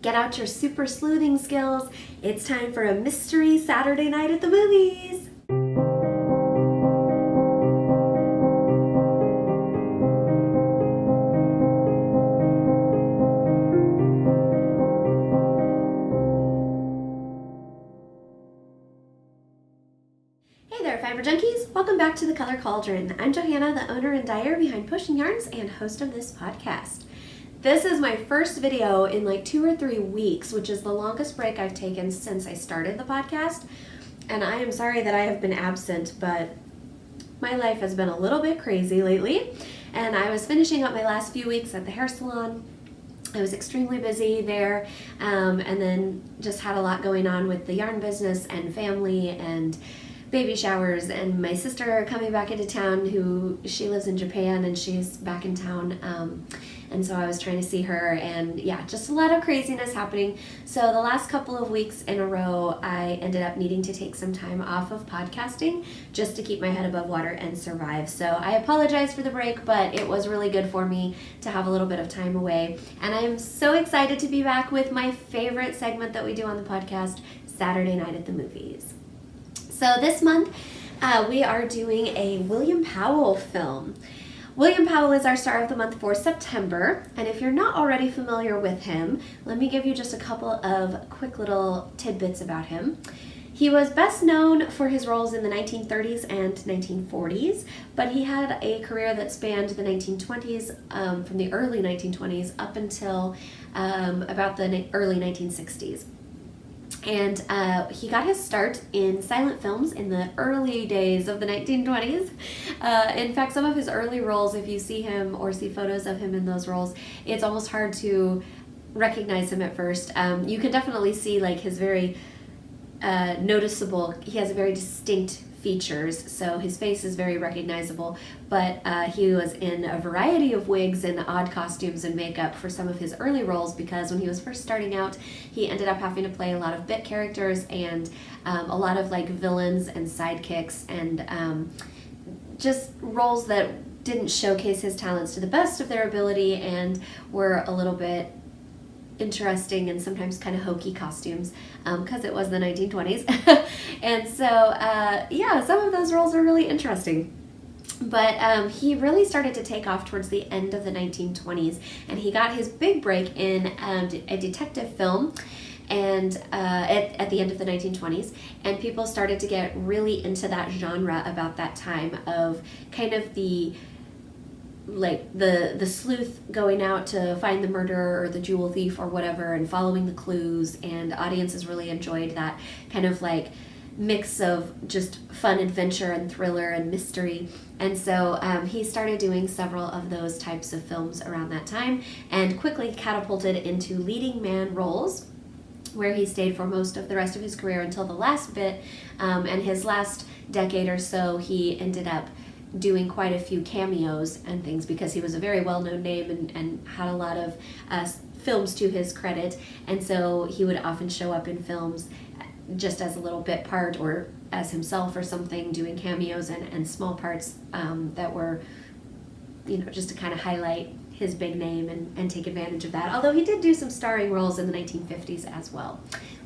Get out your super sleuthing skills. It's time for a mystery Saturday night at the movies. Hey there, Fiber Junkies! Welcome back to the Color Cauldron. I'm Johanna, the owner and dyer behind Push and Yarns and host of this podcast. This is my first video in like 2 or 3 weeks, which is the longest break I've taken since I started the podcast. And I am sorry that I have been absent, but my life has been a little bit crazy lately. And I was finishing up my last few weeks at the hair salon. I was extremely busy there, and then just had a lot going on with the yarn business and family and baby showers, and my sister coming back into town, she lives in Japan and she's back in town, and so I was trying to see her, and yeah, just a lot of craziness happening. So the last couple of weeks in a row, I ended up needing to take some time off of podcasting just to keep my head above water and survive. So I apologize for the break, but it was really good for me to have a little bit of time away, and I am so excited to be back with my favorite segment that we do on the podcast, Saturday Night at the Movies. So this month, we are doing a William Powell film. William Powell is our star of the month for September, and if you're not already familiar with him, let me give you just a couple of quick little tidbits about him. He was best known for his roles in the 1930s and 1940s, but he had a career that spanned the 1920s, from the early 1920s up until about the early 1960s. And he got his start in silent films in the early days of the 1920s. In fact, some of his early roles, if you see him or see photos of him in those roles, it's almost hard to recognize him at first. You can definitely see like his very noticeable, he has a very distinct features, so his face is very recognizable, but he was in a variety of wigs and odd costumes and makeup for some of his early roles, because when he was first starting out, he ended up having to play a lot of bit characters and a lot of like villains and sidekicks and just roles that didn't showcase his talents to the best of their ability and were a little bit interesting and sometimes kind of hokey costumes, because it was the 1920s. And so yeah, some of those roles are really interesting. But he really started to take off towards the end of the 1920s, and he got his big break in a detective film and at the end of the 1920s, and people started to get really into that genre about that time of kind of the sleuth going out to find the murderer or the jewel thief or whatever and following the clues, and audiences really enjoyed that kind of like mix of just fun adventure and thriller and mystery. And so he started doing several of those types of films around that time and quickly catapulted into leading man roles, where he stayed for most of the rest of his career until the last bit, and his last decade or so he ended up doing quite a few cameos and things because he was a very well-known name and had a lot of films to his credit, and so he would often show up in films just as a little bit part or as himself or something, doing cameos and small parts that were, just to kind of highlight his big name and take advantage of that, although he did do some starring roles in the 1950s as well.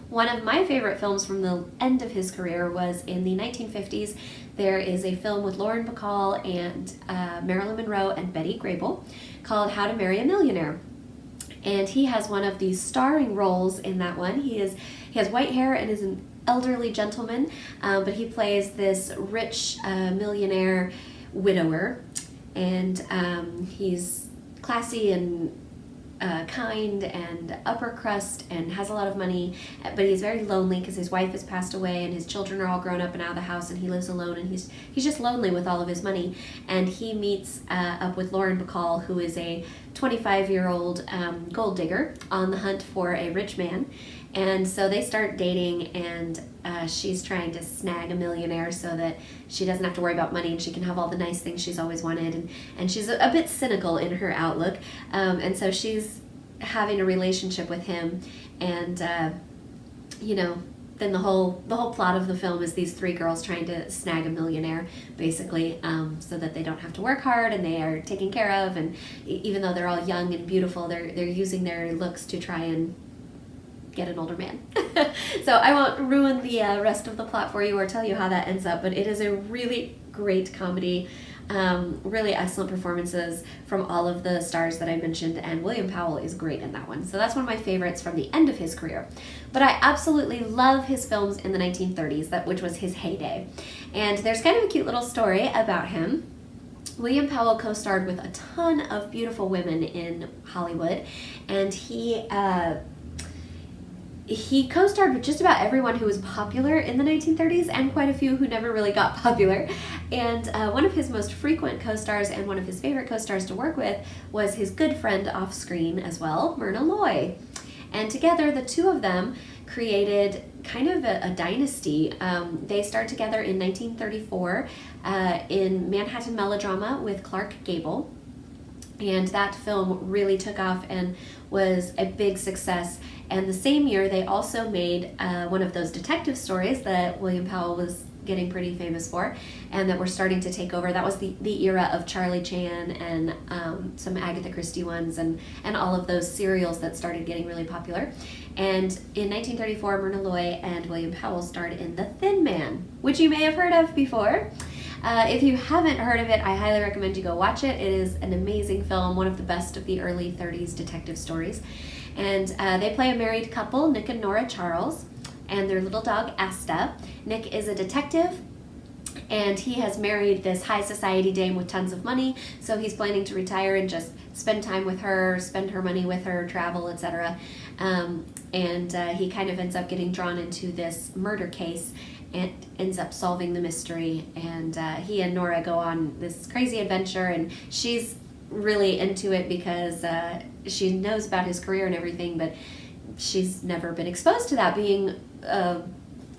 One of my favorite films from the end of his career was in the 1950s. There is a film with Lauren Bacall and Marilyn Monroe and Betty Grable called How to Marry a Millionaire. And he has one of the starring roles in that one. He has white hair and is an elderly gentleman, but he plays this rich millionaire widower, and he's classy and kind and upper crust and has a lot of money, but he's very lonely because his wife has passed away and his children are all grown up and out of the house, and he lives alone, and he's just lonely with all of his money. And he meets up with Lauren Bacall, who is a 25-year-old gold digger on the hunt for a rich man. And so they start dating, and she's trying to snag a millionaire so that she doesn't have to worry about money and she can have all the nice things she's always wanted. And she's a bit cynical in her outlook. And so she's having a relationship with him. And, then the whole plot of the film is these 3 girls trying to snag a millionaire, basically, so that they don't have to work hard and they are taken care of. And even though they're all young and beautiful, they're using their looks to try and get an older man. So I won't ruin the rest of the plot for you or tell you how that ends up, but it is a really great comedy. Really excellent performances from all of the stars that I mentioned, and William Powell is great in that one. So that's one of my favorites from the end of his career. But I absolutely love his films in the 1930s, which was his heyday. And there's kind of a cute little story about him. William Powell co-starred with a ton of beautiful women in Hollywood, and he co-starred with just about everyone who was popular in the 1930s and quite a few who never really got popular. And one of his most frequent co-stars and one of his favorite co-stars to work with was his good friend off screen as well, Myrna Loy. And together, the two of them created kind of a dynasty. They starred together in 1934 in Manhattan Melodrama with Clark Gable. And that film really took off and was a big success. And the same year, they also made one of those detective stories that William Powell was getting pretty famous for, and that were starting to take over. That was the era of Charlie Chan and some Agatha Christie ones, and all of those serials that started getting really popular. And in 1934, Myrna Loy and William Powell starred in The Thin Man, which you may have heard of before. If you haven't heard of it, I highly recommend you go watch it. It is an amazing film, one of the best of the early 30s detective stories. And they play a married couple, Nick and Nora Charles, and their little dog, Asta. Nick is a detective, and he has married this high society dame with tons of money, so he's planning to retire and just spend time with her, spend her money with her, travel, etc. And he kind of ends up getting drawn into this murder case and ends up solving the mystery, and he and Nora go on this crazy adventure, and she's really into it because she knows about his career and everything, but she's never been exposed to that, being a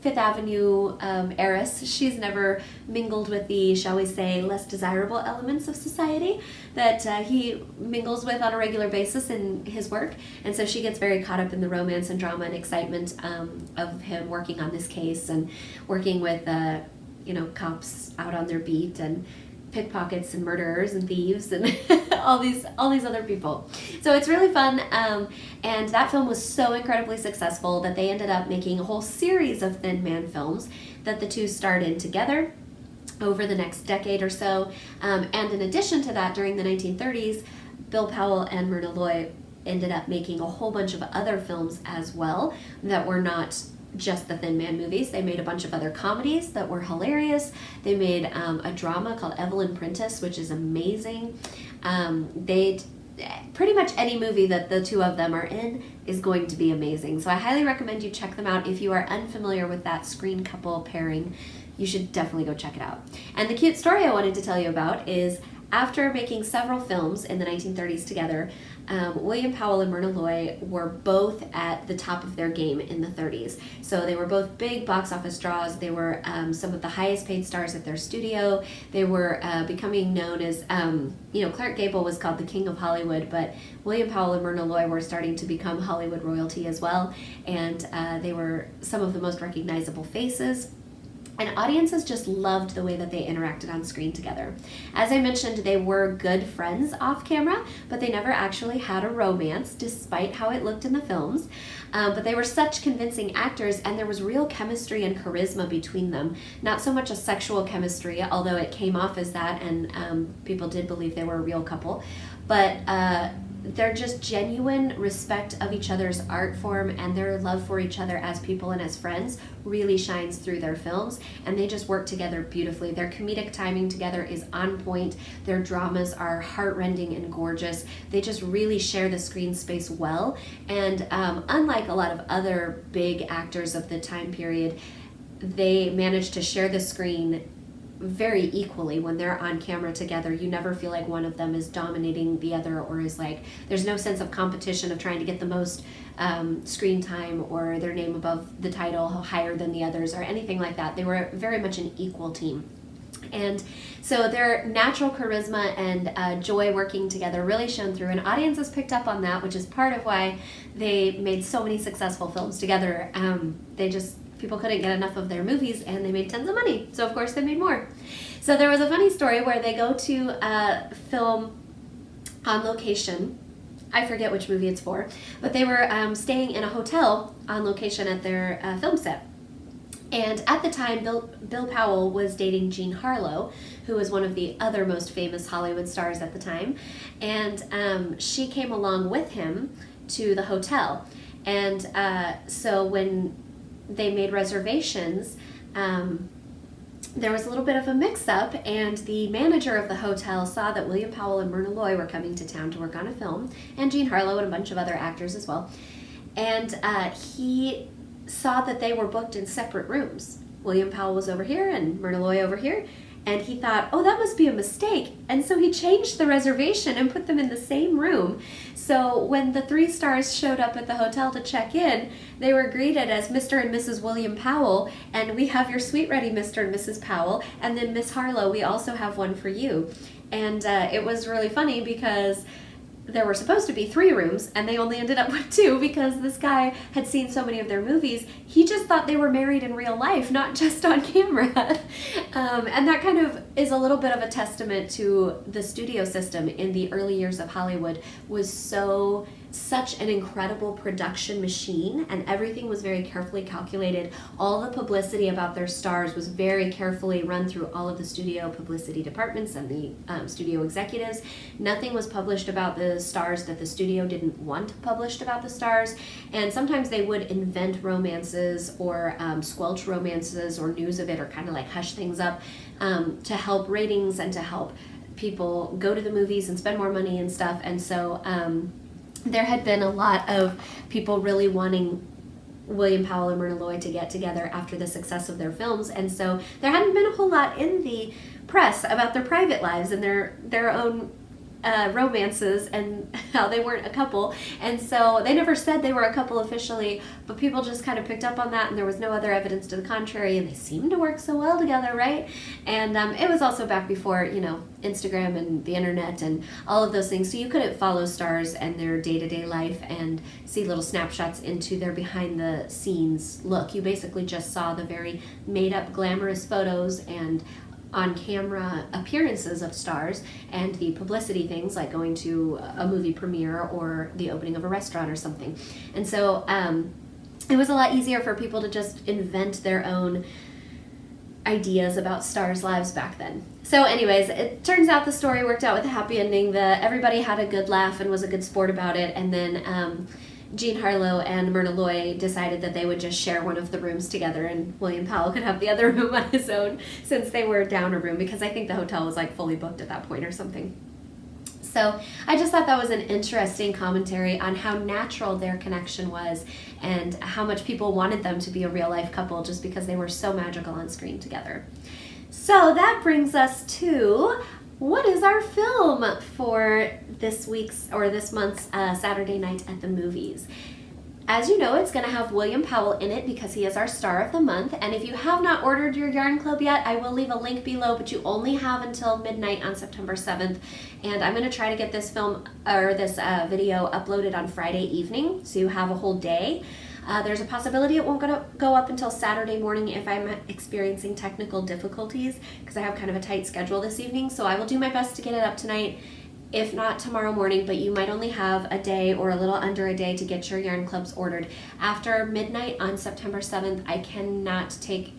Fifth Avenue heiress. She's never mingled with the, shall we say, less desirable elements of society that he mingles with on a regular basis in his work. And so she gets very caught up in the romance and drama and excitement of him working on this case and working with cops out on their beat and pickpockets and murderers and thieves and all these other people. So it's really fun, and that film was so incredibly successful that they ended up making a whole series of Thin Man films that the two starred in together over the next decade or so. And in addition to that, during the 1930s, Bill Powell and Myrna Loy ended up making a whole bunch of other films as well that were not just the Thin Man movies. They made a bunch of other comedies that were hilarious. They made a drama called Evelyn Prentice, which is amazing. Pretty much any movie that the two of them are in is going to be amazing. So I highly recommend you check them out. If you are unfamiliar with that screen couple pairing, you should definitely go check it out. And the cute story I wanted to tell you about is, after making several films in the 1930s together, William Powell and Myrna Loy were both at the top of their game in the 30s. So they were both big box office draws. They were some of the highest paid stars at their studio. They were becoming known as, Clark Gable was called the King of Hollywood, but William Powell and Myrna Loy were starting to become Hollywood royalty as well. And they were some of the most recognizable faces. And audiences just loved the way that they interacted on screen together. As I mentioned, they were good friends off camera, but they never actually had a romance, despite how it looked in the films. But they were such convincing actors, and there was real chemistry and charisma between them. Not so much a sexual chemistry, although it came off as that, and people did believe they were a real couple. But their just genuine respect of each other's art form and their love for each other as people and as friends really shines through their films, and they just work together beautifully. Their comedic timing together is on point. Their dramas are heartrending and gorgeous. They just really share the screen space well, and unlike a lot of other big actors of the time period, they manage to share the screen very equally when they're on camera together. You never feel like one of them is dominating the other, or is like, there's no sense of competition of trying to get the most screen time or their name above the title higher than the others or anything like that. They were very much an equal team. And so their natural charisma and joy working together really shone through, and audiences picked up on that, which is part of why they made so many successful films together. People couldn't get enough of their movies, and they made tons of money, so of course they made more. So there was a funny story where they go to film on location I forget which movie it's for, but they were staying in a hotel on location at their film set. And at the time, Bill Powell was dating Jean Harlow, who was one of the other most famous Hollywood stars at the time. And she came along with him to the hotel. And so when they made reservations, there was a little bit of a mix-up, and the manager of the hotel saw that William Powell and Myrna Loy were coming to town to work on a film, and Jean Harlow and a bunch of other actors as well. And he saw that they were booked in separate rooms. William Powell was over here and Myrna Loy over here, and he thought, oh, that must be a mistake. And so he changed the reservation and put them in the same room. So when the 3 stars showed up at the hotel to check in, they were greeted as Mr. and Mrs. William Powell, and we have your suite ready, Mr. and Mrs. Powell, and then Miss Harlow, we also have one for you. And it was really funny because there were supposed to be 3 rooms, and they only ended up with 2 because this guy had seen so many of their movies. He just thought they were married in real life, not just on camera. And that kind of is a little bit of a testament to the studio system in the early years of Hollywood was such an incredible production machine, and everything was very carefully calculated. All the publicity about their stars was very carefully run through all of the studio publicity departments and the studio executives. Nothing was published about the stars that the studio didn't want published about the stars, and sometimes they would invent romances or squelch romances or news of it, or kind of like hush things up to help ratings and to help people go to the movies and spend more money and stuff. And so there had been a lot of people really wanting William Powell and Myrna Loy to get together after the success of their films, and so there hadn't been a whole lot in the press about their private lives and their own romances and how they weren't a couple. And so they never said they were a couple officially, but people just kind of picked up on that, and there was no other evidence to the contrary, and they seemed to work so well together, right? And it was also back before, Instagram and the internet and all of those things, so you couldn't follow stars and their day-to-day life and see little snapshots into their behind-the-scenes look. You basically just saw the very made-up glamorous photos and on-camera appearances of stars and the publicity things like going to a movie premiere or the opening of a restaurant or something. And so it was a lot easier for people to just invent their own ideas about stars' lives back then. So anyways, it turns out the story worked out with a happy ending. Everybody had a good laugh and was a good sport about it, and then Jean Harlow and Myrna Loy decided that they would just share one of the rooms together, and William Powell could have the other room on his own since they were down a room, because I think the hotel was like fully booked at that point or something. So I just thought that was an interesting commentary on how natural their connection was and how much people wanted them to be a real life couple just because they were so magical on screen together. So that brings us to what is our film for this month's Saturday night at the movies. As you know, it's going to have William Powell in it because he is our star of the month. And if you have not ordered your yarn club yet, I will leave a link below, but you only have until midnight on September 7th. And I'm going to try to get this film or this video uploaded on Friday evening, so you have a whole day. There's a possibility it won't go up until Saturday morning if I'm experiencing technical difficulties, because I have kind of a tight schedule this evening. So I will do my best to get it up tonight, if not tomorrow morning, but you might only have a day or a little under a day to get your yarn clubs ordered. After midnight on September 7th, I cannot take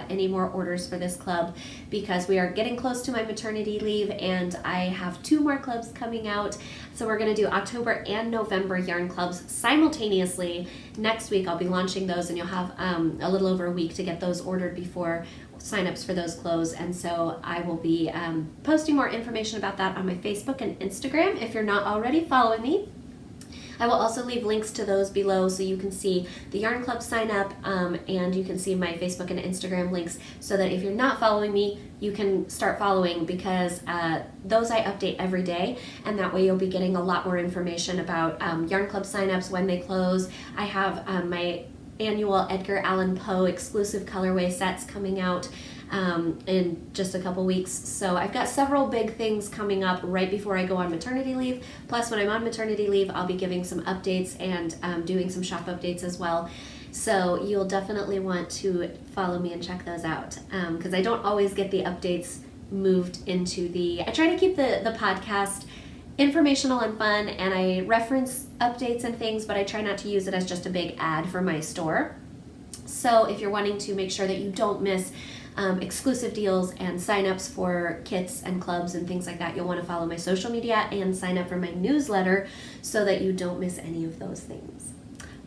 any more orders for this club because we are getting close to my maternity leave, and I have 2 more clubs coming out. So we're going to do October and November yarn clubs simultaneously. Next week I'll be launching those, and you'll have a little over a week to get those ordered before signups for those close. And so I will be posting more information about that on my Facebook and Instagram if you're not already following me. I will also leave links to those below so you can see the yarn club sign up, and you can see my Facebook and Instagram links, so that if you're not following me, you can start following, because those I update every day, and that way you'll be getting a lot more information about yarn club signups, when they close. I have my annual Edgar Allan Poe exclusive colorway sets coming out in just a couple weeks. So I've got several big things coming up right before I go on maternity leave. Plus, when I'm on maternity leave, I'll be giving some updates and doing some shop updates as well. So you'll definitely want to follow me and check those out, because I don't always get the updates moved into I try to keep the podcast informational and fun, and I reference updates and things, but I try not to use it as just a big ad for my store. So if you're wanting to make sure that you don't miss exclusive deals and signups for kits and clubs and things like that, you'll want to follow my social media and sign up for my newsletter so that you don't miss any of those things.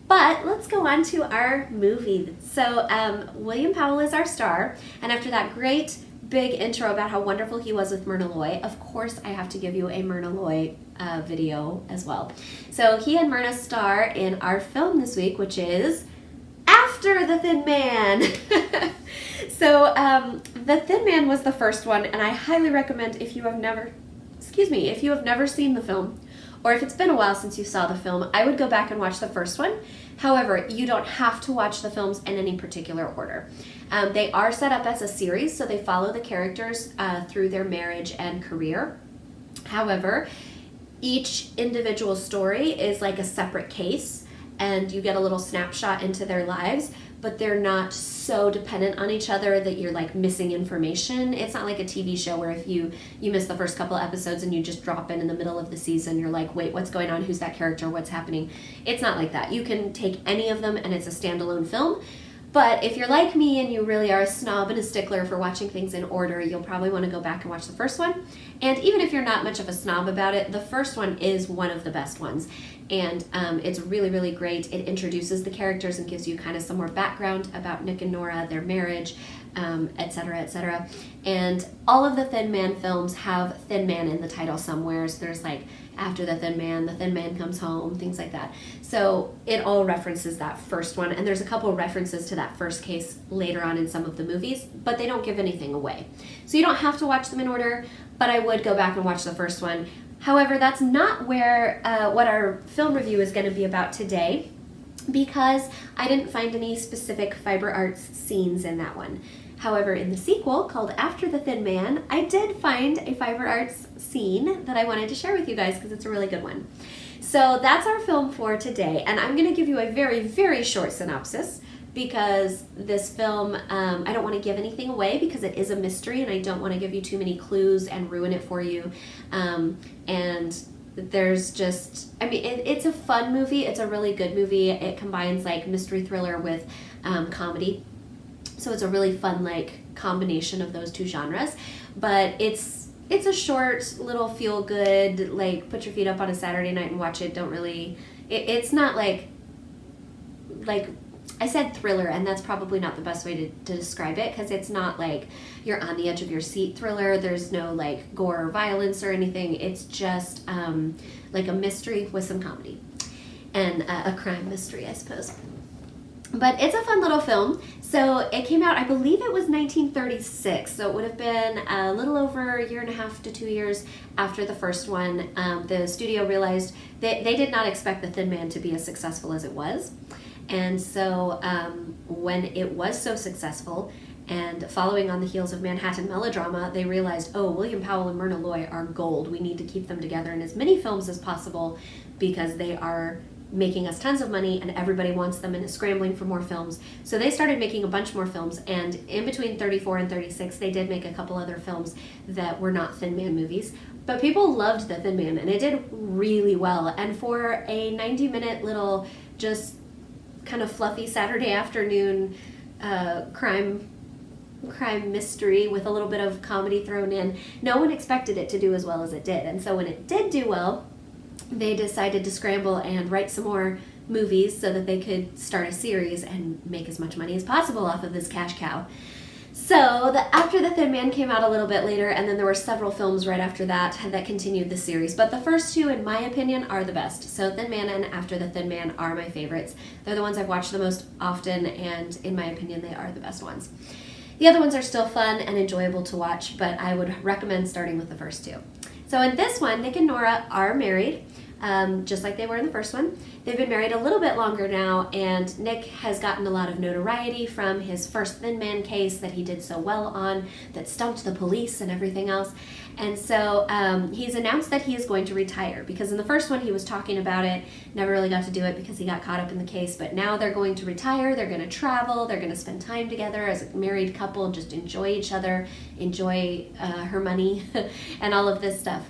But let's go on to our movie. So William Powell is our star, and after that great big intro about how wonderful he was with Myrna Loy, of course I have to give you a Myrna Loy video as well. So he and Myrna star in our film this week, which is After the Thin Man. So The Thin Man was the first one, and I highly recommend if you have never seen the film, or if it's been a while since you saw the film, I would go back and watch the first one. However, you don't have to watch the films in any particular order. They are set up as a series, so they follow the characters through their marriage and career. However, each individual story is like a separate case, and you get a little snapshot into their lives, but they're not so dependent on each other that you're like missing information. It's not like a TV show where if you miss the first couple episodes and you just drop in the middle of the season, you're like, wait, what's going on? Who's that character? What's happening? It's not like that. You can take any of them and it's a standalone film. But if you're like me and you really are a snob and a stickler for watching things in order, you'll probably want to go back and watch the first one. And even if you're not much of a snob about it, the first one is one of the best ones. And it's really, really great. It introduces the characters and gives you kind of some more background about Nick and Nora, their marriage, etc., etc. And all of the Thin Man films have Thin Man in the title somewhere. So there's like After the Thin Man comes home, things like that. So it all references that first one, and there's a couple references to that first case later on in some of the movies, but they don't give anything away. So you don't have to watch them in order, but I would go back and watch the first one. However, that's not where what our film review is going to be about today, because I didn't find any specific fiber arts scenes in that one. However, in the sequel, called After the Thin Man, I did find a fiber arts scene that I wanted to share with you guys because it's a really good one. So that's our film for today, and I'm going to give you a very, very short synopsis because this film, I don't want to give anything away because it is a mystery and I don't want to give you too many clues and ruin it for you. And there's just, I mean, it's a fun movie. It's a really good movie. It combines like mystery thriller with comedy. So it's a really fun like combination of those two genres, but it's a short little feel good, like put your feet up on a Saturday night and watch it. Don't really, it's not like I said thriller, and that's probably not the best way to describe it because it's not like you're on the edge of your seat thriller. There's no like gore or violence or anything. It's just like a mystery with some comedy and a crime mystery, I suppose. But it's a fun little film. So it came out, I believe it was 1936, so it would have been a little over a year and a half to 2 years after the first one. The studio realized that they did not expect The Thin Man to be as successful as it was. And so when it was so successful, and following on the heels of Manhattan Melodrama, they realized, oh, William Powell and Myrna Loy are gold. We need to keep them together in as many films as possible because they are making us tons of money and everybody wants them and is scrambling for more films. So they started making a bunch more films, and in between 34 and 36 they did make a couple other films that were not Thin Man movies, but people loved The Thin Man and it did really well. And for a 90-minute little just kind of fluffy Saturday afternoon crime mystery with a little bit of comedy thrown in, no one expected it to do as well as it did. And so when it did do well, they decided to scramble and write some more movies so that they could start a series and make as much money as possible off of this cash cow. So After the Thin Man came out a little bit later, and then there were several films right after that continued the series. But the first two, in my opinion, are the best. So Thin Man and After the Thin Man are my favorites. They're the ones I've watched the most often, and in my opinion, they are the best ones. The other ones are still fun and enjoyable to watch, but I would recommend starting with the first two. So in this one, Nick and Nora are married, just like they were in the first one. They've been married a little bit longer now, and Nick has gotten a lot of notoriety from his first Thin Man case that he did so well on, that stumped the police and everything else. And so he's announced that he is going to retire, because in the first one he was talking about it, never really got to do it because he got caught up in the case, but now they're going to retire, they're going to travel, they're going to spend time together as a married couple and just enjoy each other, enjoy her money and all of this stuff.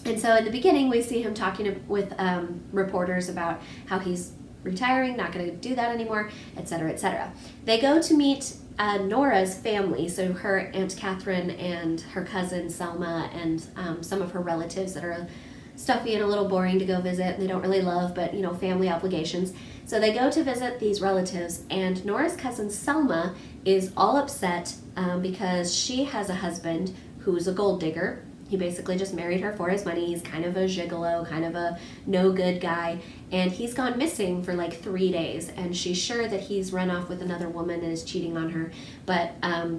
And so in the beginning, we see him talking with reporters about how he's retiring, not going to do that anymore, etc., etc. They go to meet Nora's family, so her Aunt Catherine and her cousin Selma and some of her relatives that are stuffy and a little boring to go visit, and they don't really love, but family obligations. So they go to visit these relatives, and Nora's cousin Selma is all upset because she has a husband who's a gold digger. He basically just married her for his money. He's kind of a gigolo, kind of a no good guy, and he's gone missing for like 3 days, and she's sure that he's run off with another woman and is cheating on her. But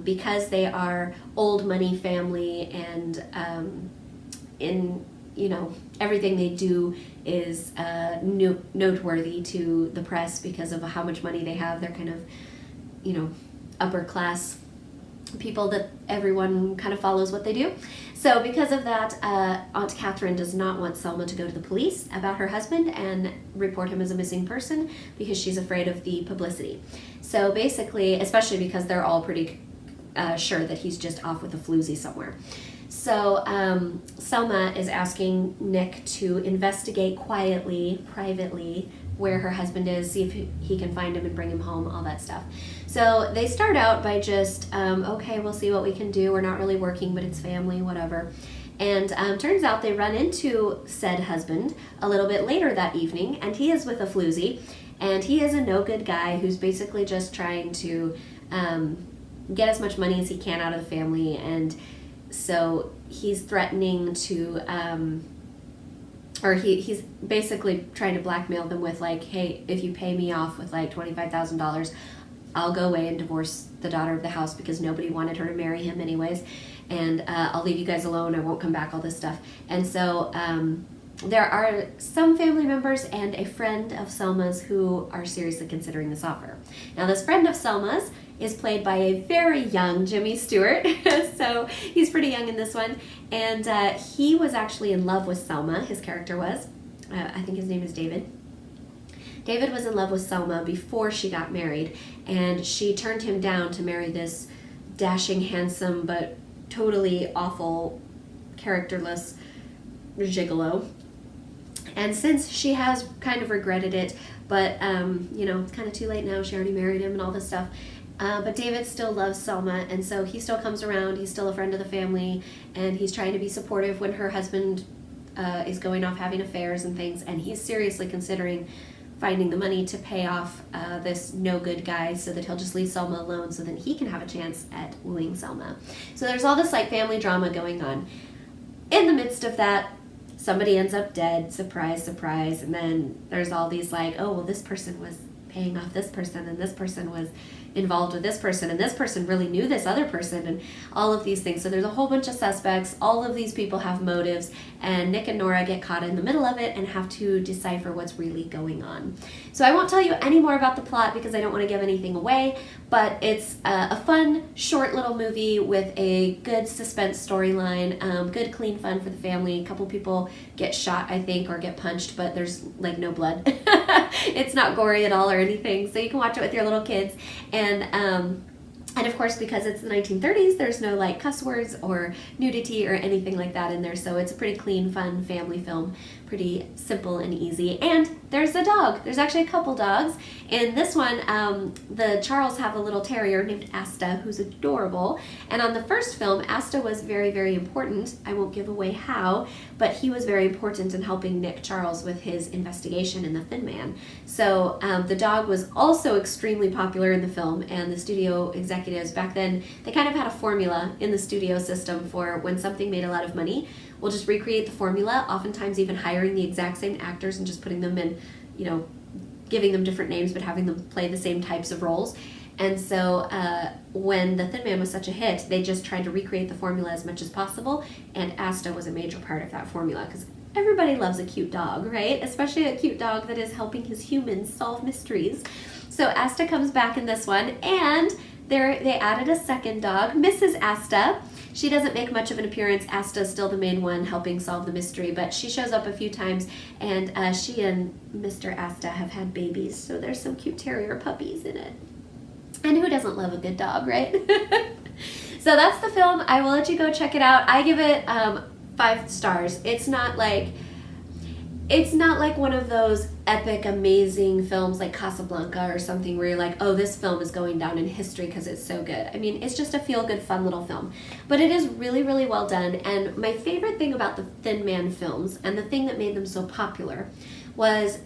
because they are old money family, and everything they do is noteworthy to the press because of how much money they have. They're kind of, upper class people that everyone kind of follows what they do. So because of that, Aunt Catherine does not want Selma to go to the police about her husband and report him as a missing person because she's afraid of the publicity. So basically, especially because they're all pretty sure that he's just off with a floozy somewhere. So Selma is asking Nick to investigate quietly, privately, where her husband is, see if he can find him and bring him home, all that stuff. So they start out by just, okay, we'll see what we can do. We're not really working, but it's family, whatever. And turns out they run into said husband a little bit later that evening, and he is with a floozy, and he is a no-good guy who's basically just trying to get as much money as he can out of the family, and so he's threatening to... he's basically trying to blackmail them with like, hey, if you pay me off with like $25,000, I'll go away and divorce the daughter of the house because nobody wanted her to marry him anyways, and I'll leave you guys alone, I won't come back, all this stuff. And so there are some family members and a friend of Selma's who are seriously considering this offer. Now this friend of Selma's is played by a very young Jimmy Stewart, so he's pretty young in this one, and he was actually in love with Selma, his character was. I think his name is David. David was in love with Selma before she got married, and she turned him down to marry this dashing, handsome, but totally awful, characterless gigolo. And since she has kind of regretted it, but it's kind of too late now, she already married him and all this stuff. But David still loves Selma, and so he still comes around. He's still a friend of the family, and he's trying to be supportive when her husband is going off having affairs and things, and he's seriously considering finding the money to pay off this no-good guy so that he'll just leave Selma alone so that he can have a chance at wooing Selma. So there's all this like family drama going on. In the midst of that, somebody ends up dead, surprise, surprise, and then there's all these like, oh, well, this person was paying off this person, and this person was involved with this person, and this person really knew this other person, and all of these things. So there's a whole bunch of suspects. All of these people have motives, and Nick and Nora get caught in the middle of it and have to decipher what's really going on. So I won't tell you any more about the plot because I don't want to give anything away, but it's a fun, short little movie with a good suspense storyline, good, clean fun for the family. A couple people get shot, I think, or get punched, but there's like no blood. It's not gory at all or anything, so you can watch it with your little kids. And of course, because it's the 1930s, there's no like cuss words or nudity or anything like that in there, so it's a pretty clean, fun family film, pretty simple and easy. And there's a dog. There's actually a couple dogs. In this one, the Charles have a little terrier named Asta, who's adorable. And on the first film, Asta was very, very important. I won't give away how, but he was very important in helping Nick Charles with his investigation in the Thin Man. So the dog was also extremely popular in the film, and the studio executives back then, they kind of had a formula in the studio system for when something made a lot of money. We'll just recreate the formula, oftentimes even hiring the exact same actors and just putting them in, giving them different names but having them play the same types of roles. And so when The Thin Man was such a hit, they just tried to recreate the formula as much as possible, and Asta was a major part of that formula because everybody loves a cute dog, right? Especially a cute dog that is helping his humans solve mysteries. So Asta comes back in this one, and they added a second dog, Mrs. Asta. She doesn't make much of an appearance. Asta's still the main one helping solve the mystery, but she shows up a few times, and she and Mr. Asta have had babies, so there's some cute terrier puppies in it. And who doesn't love a good dog, right? So that's the film. I will let you go check it out. I give it 5 stars. It's not like one of those epic, amazing films like Casablanca or something where you're like, oh, this film is going down in history because it's so good. I mean, it's just a feel-good, fun little film. But it is really, really well done. And my favorite thing about the Thin Man films, and the thing that made them so popular, was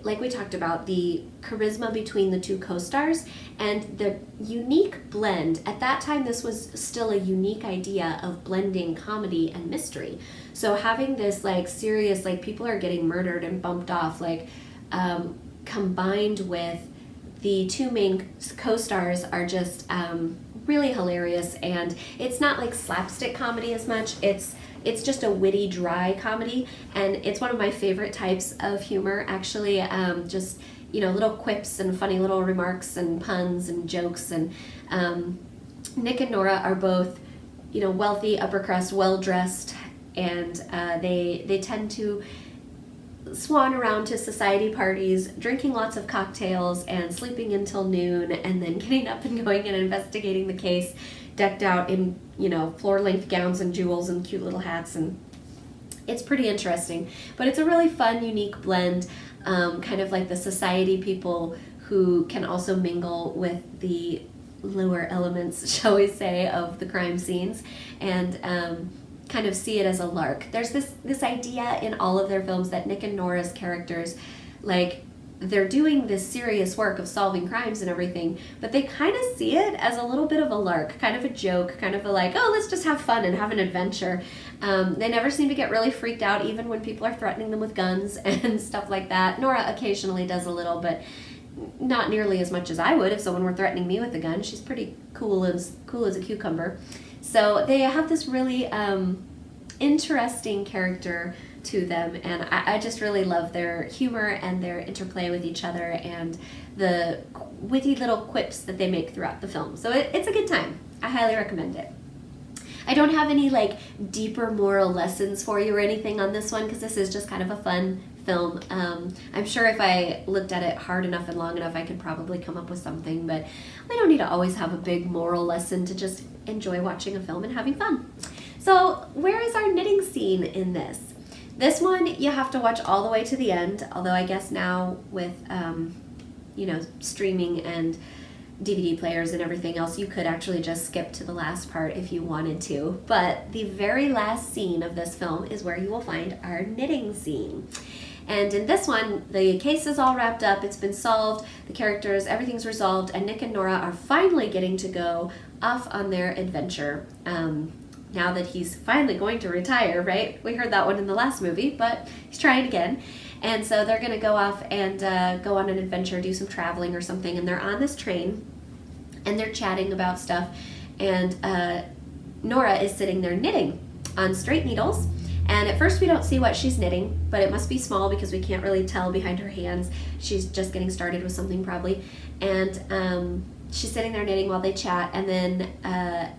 like we talked about, the charisma between the 2 co-stars and the unique blend. At that time, this was still a unique idea of blending comedy and mystery. So having this like serious, like people are getting murdered and bumped off, like combined with the 2 main co-stars are just really hilarious. And it's not like slapstick comedy as much. It's just a witty, dry comedy, and it's one of my favorite types of humor, actually. Just, little quips and funny little remarks and puns and jokes. And Nick and Nora are both, wealthy, upper crust, well-dressed, and they tend to swan around to society parties, drinking lots of cocktails and sleeping until noon, and then getting up and going and investigating the case, decked out in, floor-length gowns and jewels and cute little hats, and it's pretty interesting. But it's a really fun, unique blend, kind of like the society people who can also mingle with the lower elements, shall we say, of the crime scenes, and kind of see it as a lark. There's this idea in all of their films that Nick and Nora's characters, like, they're doing this serious work of solving crimes and everything, but they kind of see it as a little bit of a lark, kind of a joke, kind of a like, oh, let's just have fun and have an adventure. They never seem to get really freaked out, even when people are threatening them with guns and stuff like that. Nora occasionally does a little, but not nearly as much as I would if someone were threatening me with a gun. She's pretty cool as a cucumber. So they have this really interesting character to them, and I just really love their humor and their interplay with each other and the witty little quips that they make throughout the film. So it's a good time. I highly recommend it. I don't have any like deeper moral lessons for you or anything on this one because this is just kind of a fun film. I'm sure if I looked at it hard enough and long enough I could probably come up with something, but we don't need to always have a big moral lesson to just enjoy watching a film and having fun. So where is our knitting scene in this? This one you have to watch all the way to the end, although I guess now with streaming and DVD players and everything else, you could actually just skip to the last part if you wanted to. But the very last scene of this film is where you will find our knitting scene. And in this one, the case is all wrapped up, it's been solved, the characters, everything's resolved, and Nick and Nora are finally getting to go off on their adventure. Now that he's finally going to retire, right? We heard that one in the last movie, but he's trying again. And so they're going to go off and go on an adventure, do some traveling or something, and they're on this train, and they're chatting about stuff, and Nora is sitting there knitting on straight needles, and at first we don't see what she's knitting, but it must be small because we can't really tell behind her hands. She's just getting started with something probably, and she's sitting there knitting while they chat, and then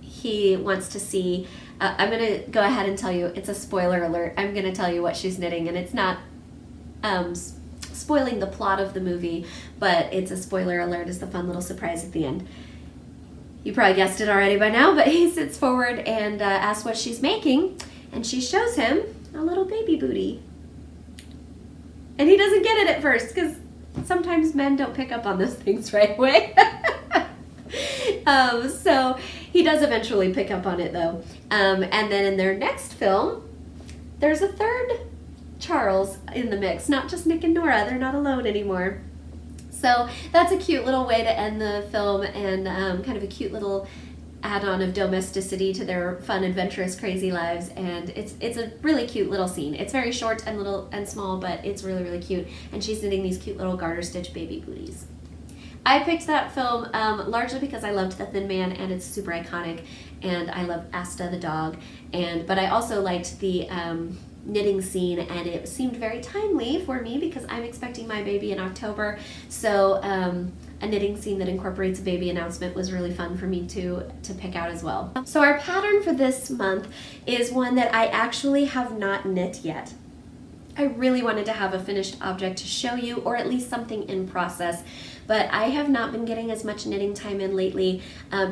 he wants to see, I'm going to go ahead and tell you, it's a spoiler alert. I'm going to tell you what she's knitting, and it's not spoiling the plot of the movie, but it's a spoiler alert as the fun little surprise at the end. You probably guessed it already by now, but he sits forward and asks what she's making, and she shows him a little baby booty. And he doesn't get it at first, because sometimes men don't pick up on those things right away. So he does eventually pick up on it, though. And then in their next film, there's a third Charles in the mix, not just Nick and Nora. They're not alone anymore. So that's a cute little way to end the film, and kind of a cute little add-on of domesticity to their fun, adventurous, crazy lives. And it's a really cute little scene. It's very short and little and small, but it's really, really cute. And she's knitting these cute little garter stitch baby booties. I picked that film largely because I loved The Thin Man, and it's super iconic, and I love Asta the dog, but I also liked the knitting scene, and it seemed very timely for me because I'm expecting my baby in October, so a knitting scene that incorporates a baby announcement was really fun for me to pick out as well. So our pattern for this month is one that I actually have not knit yet. I really wanted to have a finished object to show you, or at least something in process. But I have not been getting as much knitting time in lately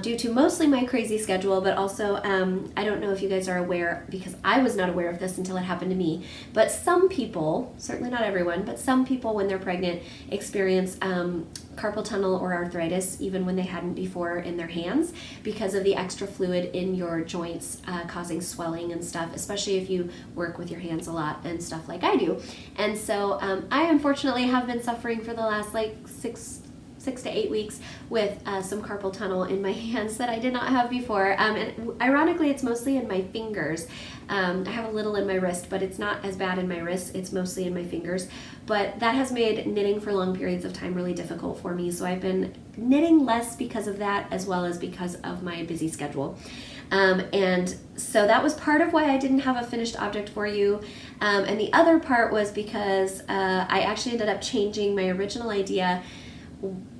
due to mostly my crazy schedule, but also I don't know if you guys are aware, because I was not aware of this until it happened to me, but some people, certainly not everyone, but some people when they're pregnant experience carpal tunnel or arthritis even when they hadn't before in their hands because of the extra fluid in your joints causing swelling and stuff, especially if you work with your hands a lot and stuff like I do. And so I unfortunately have been suffering for the last like 6 to 8 weeks with some carpal tunnel in my hands that I did not have before. And ironically, it's mostly in my fingers. I have a little in my wrist, but it's not as bad in my wrist. It's mostly in my fingers. But that has made knitting for long periods of time really difficult for me. So I've been knitting less because of that, as well as because of my busy schedule. And so that was part of why I didn't have a finished object for you. And the other part was because I actually ended up changing my original idea.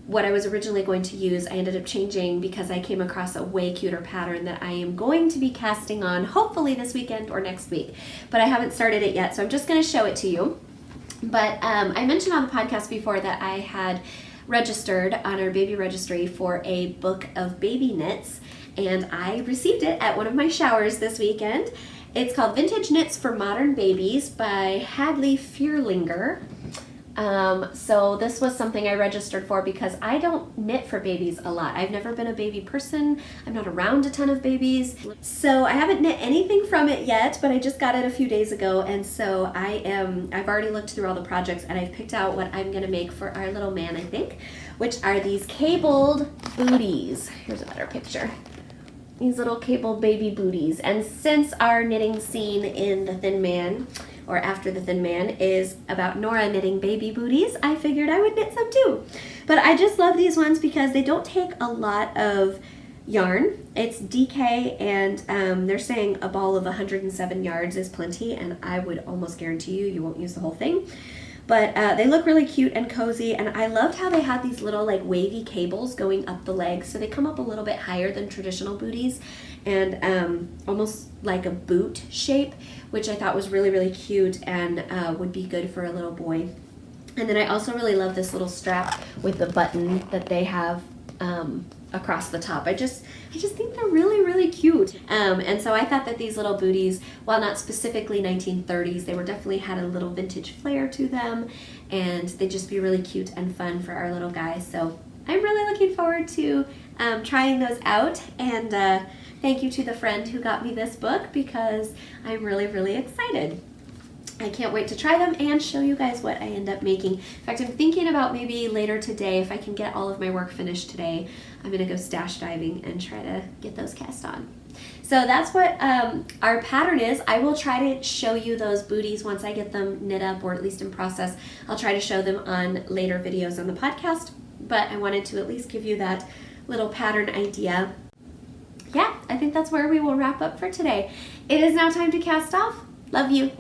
What I was originally going to use, I ended up changing because I came across a way cuter pattern that I am going to be casting on hopefully this weekend or next week, but I haven't started it yet, so I'm just going to show it to you. But I mentioned on the podcast before that I had registered on our baby registry for a book of baby knits, and I received it at one of my showers this weekend. It's called Vintage Knits for Modern Babies by Hadley Fearlinger. So this was something I registered for because I don't knit for babies a lot. I've never been a baby person. I'm not around a ton of babies. So I haven't knit anything from it yet, but I just got it a few days ago. And so I've already looked through all the projects and I've picked out what I'm going to make for our little man, I think, which are these cabled booties. Here's a better picture. These little cabled baby booties. And since our knitting scene in The Thin Man, or After the Thin Man, is about Nora knitting baby booties, I figured I would knit some too. But I just love these ones because they don't take a lot of yarn. It's DK, and they're saying a ball of 107 yards is plenty, and I would almost guarantee you won't use the whole thing. But they look really cute and cozy, and I loved how they had these little like wavy cables going up the legs, so they come up a little bit higher than traditional booties, and almost like a boot shape, which I thought was really, really cute and would be good for a little boy. And then I also really love this little strap with the button that they have across the top. I just think they're really, really cute. And so I thought that these little booties, while not specifically 1930s, they were definitely had a little vintage flair to them, and they'd just be really cute and fun for our little guys. So I'm really looking forward to trying those out, and thank you to the friend who got me this book because I'm really, really excited. I can't wait to try them and show you guys what I end up making. In fact, I'm thinking about maybe later today, if I can get all of my work finished today, I'm gonna go stash diving and try to get those cast on. So that's what our pattern is. I will try to show you those booties once I get them knit up, or at least in process. I'll try to show them on later videos on the podcast, but I wanted to at least give you that little pattern idea. Yeah, I think that's where we will wrap up for today. It is now time to cast off. Love you.